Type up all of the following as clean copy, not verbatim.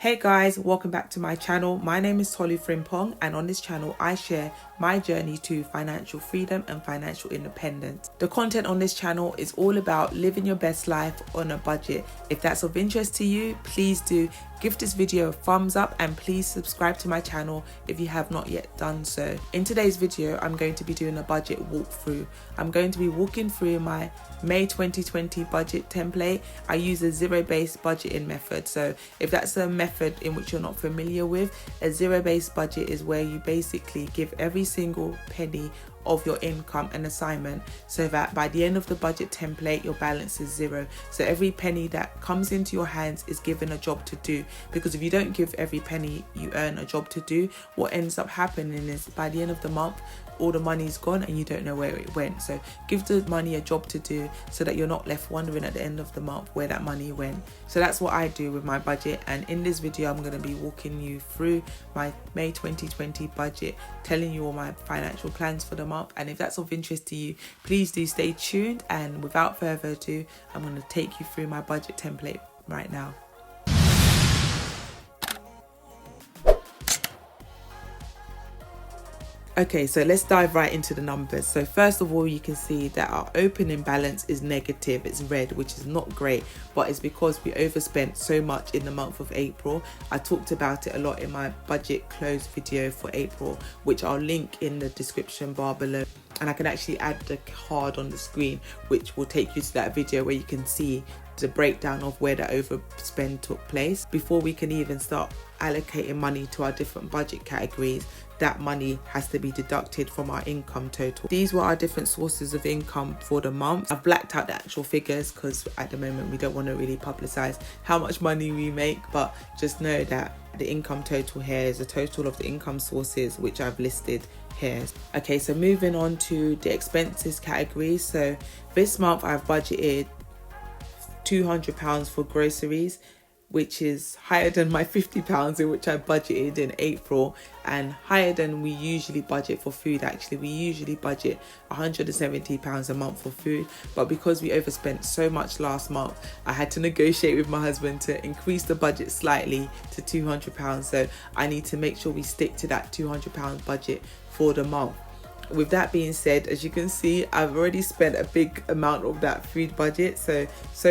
Hey guys, welcome back to my channel. My name is Tolu Frimpong, and on this channel I share my journey to financial freedom and financial independence. The content on this channel is all about living your best life on a budget. If that's of interest to you, please do give this video a thumbs up and please subscribe to my channel if you have not yet done so. In today's video, I'm going to be doing a budget walkthrough. I'm going to be walking through my May 2020 budget template. I use a zero-based budgeting method. So if that's a method in which you're not familiar with, a zero-based budget is where you basically give every single penny of your income an assignment so that by the end of the budget template your balance is zero. So every penny that comes into your hands is given a job to do, because if you don't give every penny you earn a job to do, what ends up happening is by the end of the month all the money's gone and you don't know where it went. So give the money a job to do so that you're not left wondering at the end of the month where that money went. So that's what I do with my budget, and in this video I'm going to be walking you through my May 2020 budget, telling you all my financial plans for the month. And if that's of interest to you, please do stay tuned, and without further ado, I'm going to take you through my budget template right now. Okay, so let's dive right into the numbers. So first of all, you can see that our opening balance is negative, it's red, which is not great, but it's because we overspent so much in the month of April. I talked about it a lot in my budget close video for April, which I'll link in the description bar below. And I can actually add the card on the screen, which will take you to that video where you can see the breakdown of where the overspend took place. Before we can even start allocating money to our different budget categories, that money has to be deducted from our income total. These were our different sources of income for the month. I've blacked out the actual figures because at the moment we don't want to really publicize how much money we make, but just know that the income total here is a total of the income sources which I've listed here. Okay, so moving on to the expenses category. So this month I've budgeted £200 for groceries, which is higher than my £50 in which I budgeted in April, and higher than we usually budget for food. Actually, we usually budget £170 a month for food, but because we overspent so much last month, I had to negotiate with my husband to increase the budget slightly to £200. So I need to make sure we stick to that £200 budget for the month. With that being said, as you can see, I've already spent a big amount of that food budget. So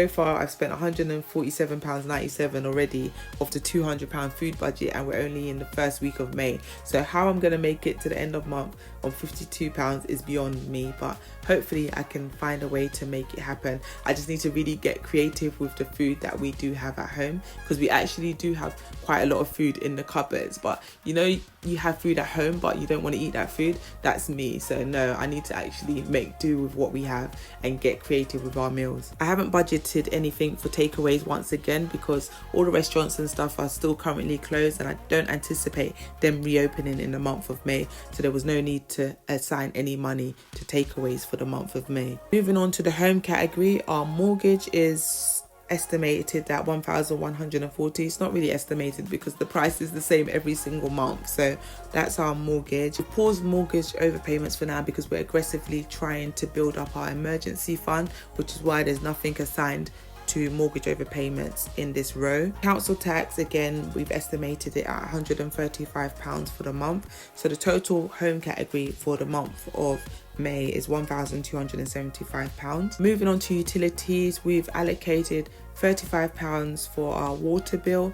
far I've spent £147.97 already of the £200 food budget, and we're only in the first week of May. So how I'm going to make it to the end of month on £52 is beyond me, but hopefully I can find a way to make it happen. I just need to really get creative with the food that we do have at home, because we actually do have quite a lot of food in the cupboards. But you know, you have food at home but you don't want to eat that food. That's me. So no, I need to actually make do with what we have and get creative with our meals. I haven't budgeted anything for takeaways once again because all the restaurants and stuff are still currently closed, and I don't anticipate them reopening in the month of May, so there was no need to assign any money to takeaways for the month of May. Moving on to the home category, our mortgage is estimated at £1,140. It's not really estimated because the price is the same every single month. So that's our mortgage. We paused mortgage overpayments for now because we're aggressively trying to build up our emergency fund, which is why there's nothing assigned to mortgage overpayments in this row. Council tax, again, we've estimated it at £135 for the month. So the total home category for the month of May is £1,275. Moving on to utilities, we've allocated £35 for our water bill,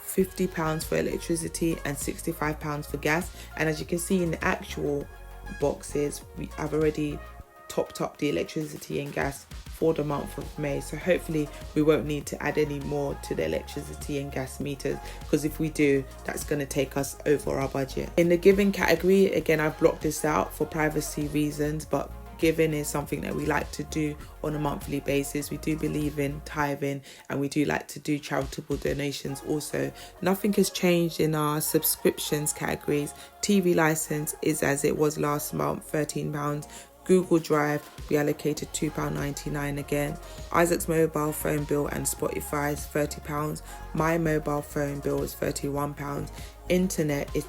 £50 for electricity, and £65 for gas. And as you can see in the actual boxes, I've already topped up the electricity and gas for the month of May, so hopefully we won't need to add any more to the electricity and gas meters, because if we do, that's going to take us over our budget. In the giving category, again, I've blocked this out for privacy reasons, but giving is something that we like to do on a monthly basis. We do believe in tithing, and we do like to do charitable donations also. Nothing has changed in our subscriptions categories. TV license is as it was last month, £13. Google Drive, we allocated £2.99 again. Isaac's mobile phone bill and Spotify is £30. My mobile phone bill is £31. Internet is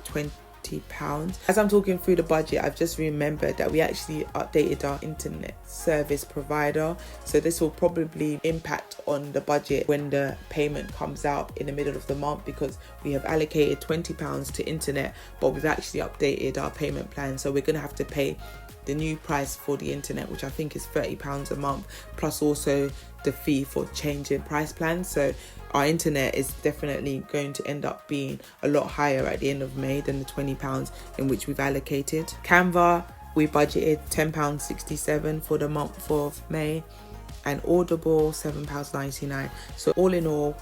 £50. As I'm talking through the budget, I've just remembered that we actually updated our internet service provider, so this will probably impact on the budget when the payment comes out in the middle of the month, because we have allocated £20 to internet, but we've actually updated our payment plan, so we're going to have to pay the new price for the internet, which I think is £30 a month, plus also the fee for changing price plans. So our internet is definitely going to end up being a lot higher at the end of May than the £20 in which we've allocated. Canva, we budgeted £10.67 for the month of May, and Audible £7.99. So all in all,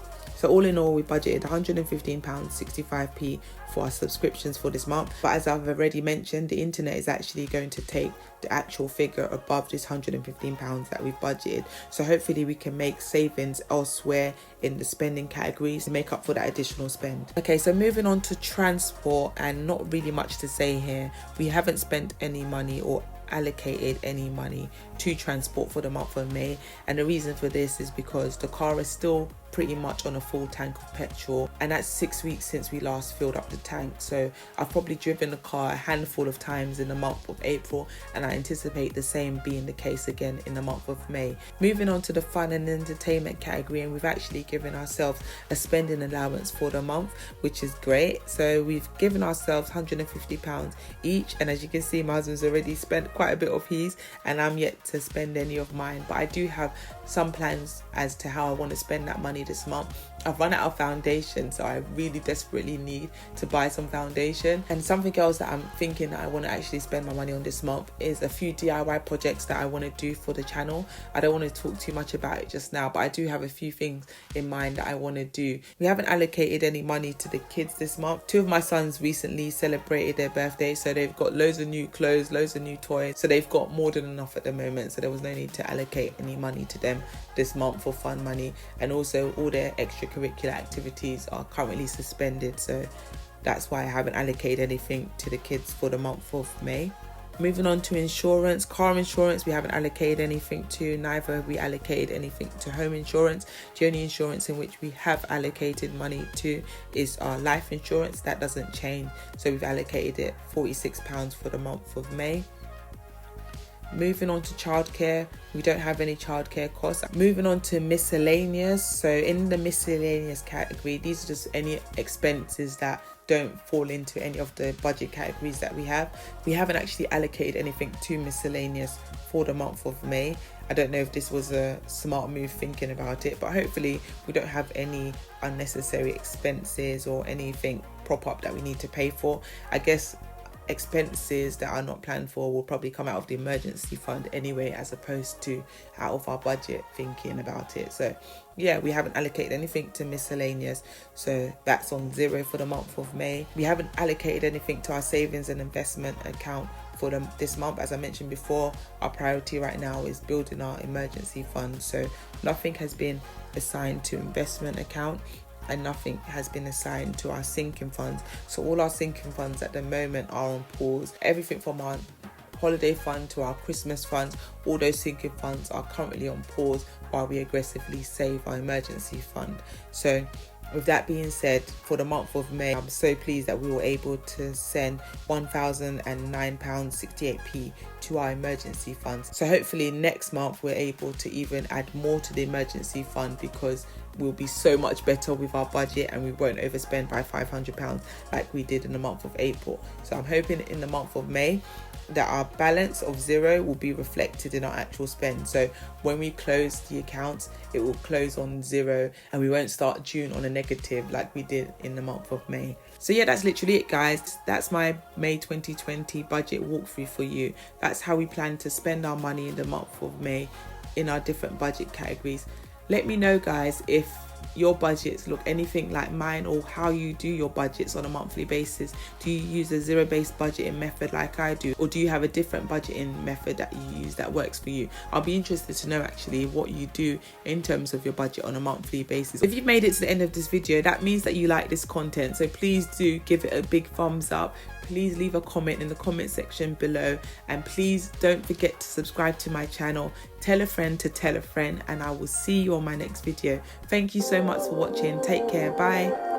we budgeted £115.65 for our subscriptions for this month. But as I've already mentioned, the internet is actually going to take the actual figure above this £115 that we've budgeted. So hopefully we can make savings elsewhere in the spending categories to make up for that additional spend. Okay, so moving on to transport, and not really much to say here. We haven't spent any money or allocated any money to transport for the month of May, and the reason for this is because the car is still pretty much on a full tank of petrol, and that's 6 weeks since we last filled up the tank. So I've probably driven the car a handful of times in the month of April, and I anticipate the same being the case again in the month of May. Moving on to the fun and entertainment category, and we've actually given ourselves a spending allowance for the month, which is great. So we've given ourselves £150 each, and as you can see, my husband's already spent quite a bit of his, and I'm yet to spend any of mine, but I do have some plans as to how I want to spend that money this month. I've run out of foundation, so I really desperately need to buy some foundation. And something else that I'm thinking that I want to actually spend my money on this month is a few DIY projects that I want to do for the channel. I don't want to talk too much about it just now, but I do have a few things in mind that I want to do. We haven't allocated any money to the kids this month. 2 of my sons recently celebrated their birthday, so they've got loads of new clothes, loads of new toys, so they've got more than enough at the moment, so there was no need to allocate any money to them this month for fun money. And also all their extracurricular activities are currently suspended, so that's why I haven't allocated anything to the kids for the month of May. Moving on to insurance, car insurance, we haven't allocated anything to, neither have we allocated anything to home insurance. The only insurance in which we have allocated money to is our life insurance. That doesn't change, so we've allocated it £46 for the month of May. Moving on to childcare, we don't have any childcare costs. Moving on to miscellaneous, so in the miscellaneous category, these are just any expenses that don't fall into any of the budget categories that we have. We haven't actually allocated anything to miscellaneous for the month of May. I don't know if this was a smart move thinking about it, but hopefully we don't have any unnecessary expenses or anything prop up that we need to pay for. I guess expenses that are not planned for will probably come out of the emergency fund anyway, as opposed to out of our budget thinking about it. So yeah, we haven't allocated anything to miscellaneous, so that's on 0 for the month of May. We haven't allocated anything to our savings and investment account for this month. As I mentioned before, our priority right now is building our emergency fund, so nothing has been assigned to investment account and nothing has been assigned to our sinking funds. So all our sinking funds at the moment are on pause. Everything from our holiday fund to our Christmas funds, all those sinking funds are currently on pause while we aggressively save our emergency fund. So with that being said, for the month of May, I'm so pleased that we were able to send £1,009.68 to our emergency funds. So hopefully next month we're able to even add more to the emergency fund, because we'll be so much better with our budget and we won't overspend by £500 like we did in the month of April. So I'm hoping in the month of May that our balance of 0 will be reflected in our actual spend. So when we close the accounts, it will close on 0 and we won't start June on a negative like we did in the month of May. So yeah, that's literally it, guys. That's my May 2020 budget walkthrough for you. That's how we plan to spend our money in the month of May in our different budget categories. Let me know, guys, if your budgets look anything like mine, or how you do your budgets on a monthly basis. Do you use a 0-based budgeting method like I do, or do you have a different budgeting method that you use that works for you? I'll be interested to know actually what you do in terms of your budget on a monthly basis. If you've made it to the end of this video, that means that you like this content, so please do give it a big thumbs up. Please leave a comment in the comment section below, and please don't forget to subscribe to my channel. Tell a friend to tell a friend, and I will see you on my next video. Thank you so much for watching. Take care. Bye.